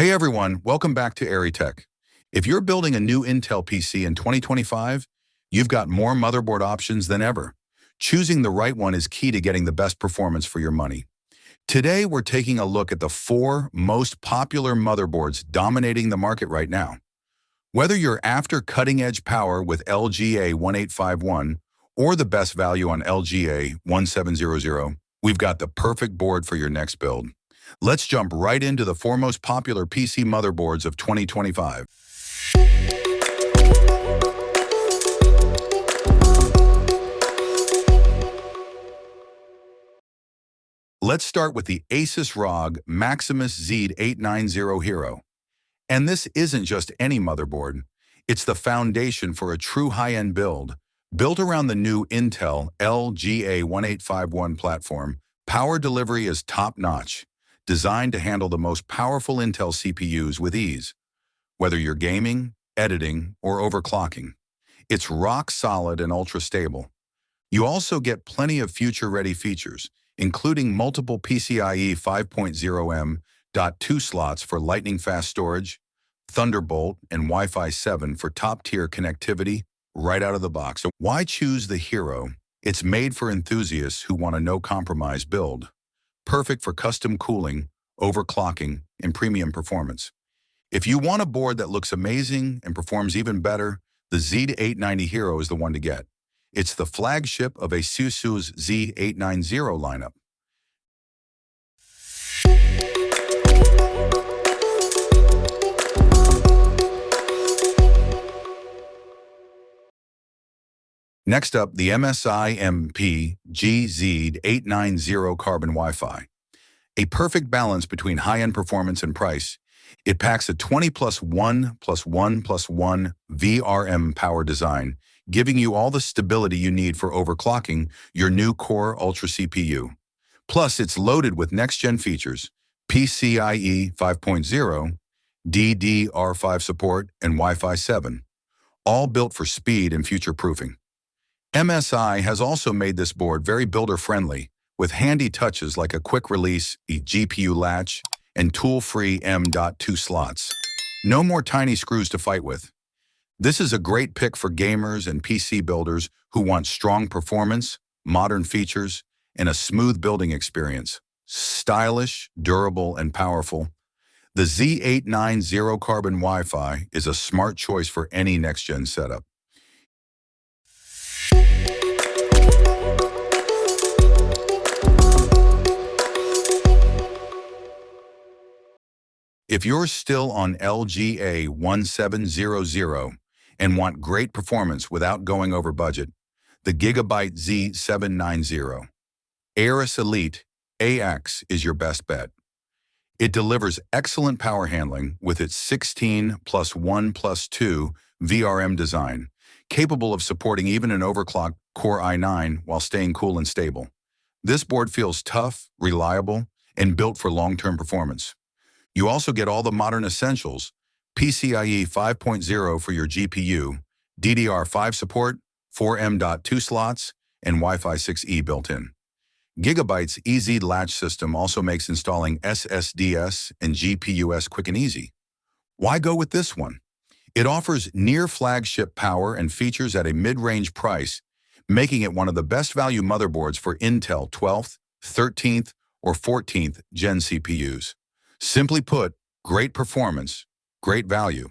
Hey everyone, welcome back to AriTech. If you're building a new Intel PC in 2025, you've got more motherboard options than ever. Choosing the right one is key to getting the best performance for your money. Today, we're taking a look at the 4 most popular motherboards dominating the market right now. Whether you're after cutting-edge power with LGA 1851 or the best value on LGA 1700, we've got the perfect board for your next build. Let's jump right into the 4 most popular PC motherboards of 2025. Let's start with the ASUS ROG Maximus Z890 Hero. And this isn't just any motherboard. It's the foundation for a true high-end build. Built around the new Intel LGA 1851 platform, power delivery is top-notch, designed to handle the most powerful Intel CPUs with ease. Whether you're gaming, editing, or overclocking, it's rock-solid and ultra-stable. You also get plenty of future-ready features, including multiple PCIe 5.0M.2 slots for lightning-fast storage, Thunderbolt, and Wi-Fi 7 for top-tier connectivity right out of the box. So why choose the Hero? It's made for enthusiasts who want a no-compromise build. Perfect for custom cooling, overclocking, and premium performance. If you want a board that looks amazing and performs even better, the Z890 Hero is the one to get. It's the flagship of ASUS's Z890 lineup. Next up, the MSI MP GZ890 Carbon Wi-Fi. A perfect balance between high-end performance and price. It packs a 20+1+1+1 VRM power design, giving you all the stability you need for overclocking your new Core Ultra CPU. Plus, it's loaded with next-gen features, PCIe 5.0, DDR5 support, and Wi-Fi 7, all built for speed and future-proofing. MSI has also made this board very builder-friendly, with handy touches like a quick-release GPU latch and tool-free M.2 slots. No more tiny screws to fight with. This is a great pick for gamers and PC builders who want strong performance, modern features, and a smooth building experience. Stylish, durable, and powerful, the Z890 Carbon Wi-Fi is a smart choice for any next-gen setup. If you're still on LGA 1700 and want great performance without going over budget, the Gigabyte Z790 Aorus Elite AX is your best bet. It delivers excellent power handling with its 16+1+2 VRM design, capable of supporting even an overclocked Core i9 while staying cool and stable. This board feels tough, reliable, and built for long-term performance. You also get all the modern essentials, PCIe 5.0 for your GPU, DDR5 support, 4M.2 slots, and Wi-Fi 6E built in. Gigabyte's EZ latch system also makes installing SSDs and GPUs quick and easy. Why go with this one? It offers near-flagship power and features at a mid-range price, making it one of the best value motherboards for Intel 12th, 13th, or 14th Gen CPUs. Simply put, great performance, great value.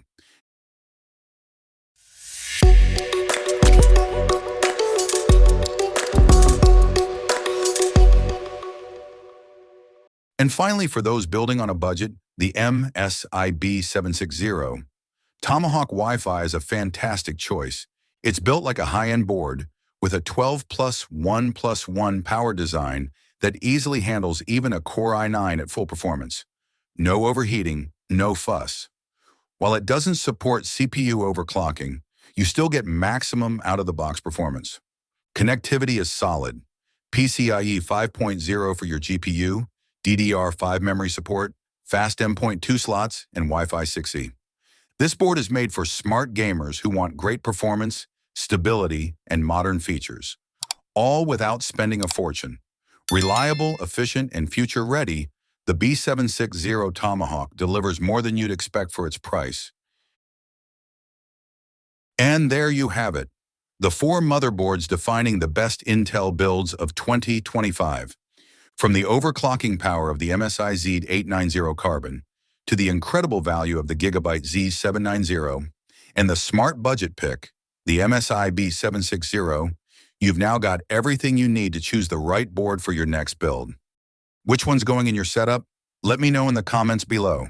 And finally, for those building on a budget, the MSI B760 Tomahawk Wi-Fi is a fantastic choice. It's built like a high-end board with a 12+1+1 power design that easily handles even a Core i9 at full performance. No overheating, no fuss. While it doesn't support CPU overclocking, you still get maximum out-of-the-box performance. Connectivity is solid. PCIe 5.0 for your GPU, DDR5 memory support, fast M.2 slots, and Wi-Fi 6E. This board is made for smart gamers who want great performance, stability, and modern features, all without spending a fortune. Reliable, efficient, and future-ready, The B760 Tomahawk delivers more than you'd expect for its price. And there you have it, the four motherboards defining the best Intel builds of 2025. From the overclocking power of the MSI Z890 Carbon, to the incredible value of the Gigabyte Z790, and the smart budget pick, the MSI B760, you've now got everything you need to choose the right board for your next build. Which one's going in your setup? Let me know in the comments below.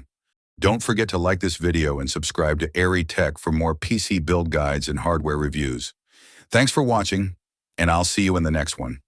Don't forget to like this video and subscribe to Airy Tech for more PC build guides and hardware reviews. Thanks for watching, and I'll see you in the next one.